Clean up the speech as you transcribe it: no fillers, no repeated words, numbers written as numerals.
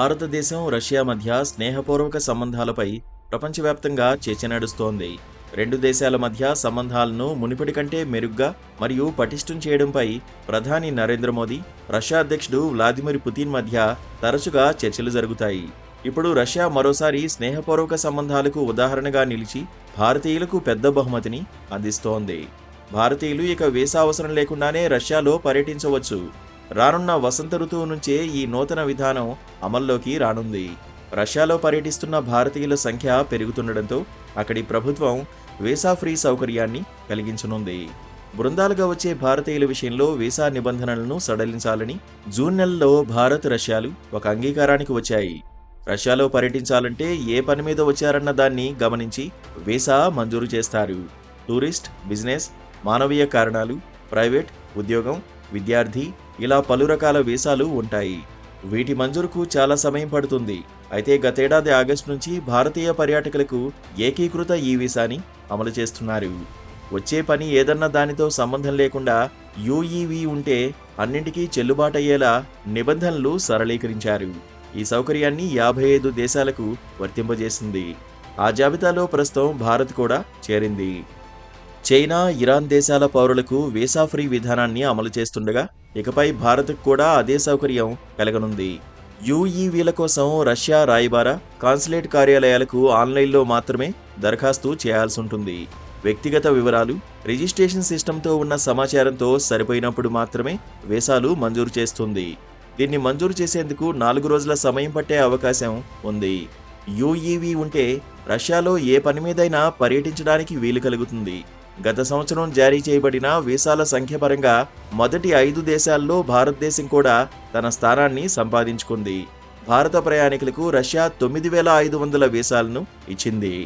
భారతదేశం, రష్యా మధ్య స్నేహపూర్వక సంబంధాలపై ప్రపంచవ్యాప్తంగా చర్చ నడుస్తోంది. రెండు దేశాల మధ్య సంబంధాలను మునుపటి కంటే మెరుగ్గా మరియు పటిష్టం చేయడంపై ప్రధాని నరేంద్ర మోదీ, రష్యా అధ్యక్షుడు వ్లాదిమిర్ పుతిన్ మధ్య తరచుగా చర్చలు జరుగుతాయి. ఇప్పుడు రష్యా మరోసారి స్నేహపూర్వక సంబంధాలకు ఉదాహరణగా నిలిచి భారతీయులకు పెద్ద బహుమతిని అందిస్తోంది. భారతీయులు ఇక వీసా అవసరం లేకుండానే రష్యాలో పర్యటించవచ్చు. రానున్న వసంత ఋతువు నుంచే ఈ నూతన విధానం అమల్లోకి రానుంది. రష్యాలో పర్యటిస్తున్న భారతీయుల సంఖ్య పెరుగుతుండటంతో అక్కడి ప్రభుత్వం వీసా ఫ్రీ సౌకర్యాన్ని కలిగించనుంది. బృందాలుగా వచ్చే భారతీయుల విషయంలో వీసా నిబంధనలను సడలించాలని జూన్ నెలలో భారత్, రష్యాలు ఒక అంగీకారానికి వచ్చాయి. రష్యాలో పర్యటించాలంటే ఏ పని మీద వచ్చారన్న దాన్ని గమనించి వీసా మంజూరు చేస్తారు. టూరిస్ట్, బిజినెస్, మానవీయ కారణాలు, ప్రైవేట్, ఉద్యోగం, విద్యార్థి ఇలా పలు రకాల వీసాలు ఉంటాయి. వీటి మంజూరుకు చాలా సమయం పడుతుంది. అయితే గతేడాది ఆగస్టు నుంచి భారతీయ పర్యాటకులకు ఏకీకృత ఈ వీసాని అమలు చేస్తున్నారు. వచ్చే పని ఏదన్నా దానితో సంబంధం లేకుండా యూఈవీ ఉంటే అన్నింటికీ చెల్లుబాటయ్యేలా నిబంధనలు సరళీకరించారు. ఈ సౌకర్యాన్ని 55 దేశాలకు వర్తింపజేసింది. ఆ జాబితాలో ప్రస్తుతం భారత్ కూడా చేరింది. చైనా, ఇరాన్ దేశాల పౌరులకు వీసా ఫ్రీ విధానాన్ని అమలు చేస్తుండగా ఇకపై భారత్కు కూడా అదే సౌకర్యం కలగనుంది. యూఈవీల కోసం రష్యా రాయబార, కాన్సులేట్ కార్యాలయాలకు ఆన్లైన్లో మాత్రమే దరఖాస్తు చేయాల్సి ఉంటుంది. వ్యక్తిగత వివరాలు, రిజిస్ట్రేషన్ సిస్టంతో ఉన్న సమాచారంతో సరిపోయినప్పుడు మాత్రమే వీసాలు మంజూరు చేస్తుంది. దీన్ని మంజూరు చేసేందుకు 4 రోజుల సమయం పట్టే అవకాశం ఉంది. యూఈవీ ఉంటే రష్యాలో ఏ పని మీదైనా పర్యటించడానికి వీలు కలుగుతుంది. గత సంవత్సరం జారీ చేయబడిన వీసాల సంఖ్య పరంగా మొదటి 5 దేశాల్లో భారతదేశం కూడా తన స్థానాన్ని సంపాదించుకుంది. భారత ప్రయాణికులకు రష్యా 9,500 వీసాలను ఇచ్చింది.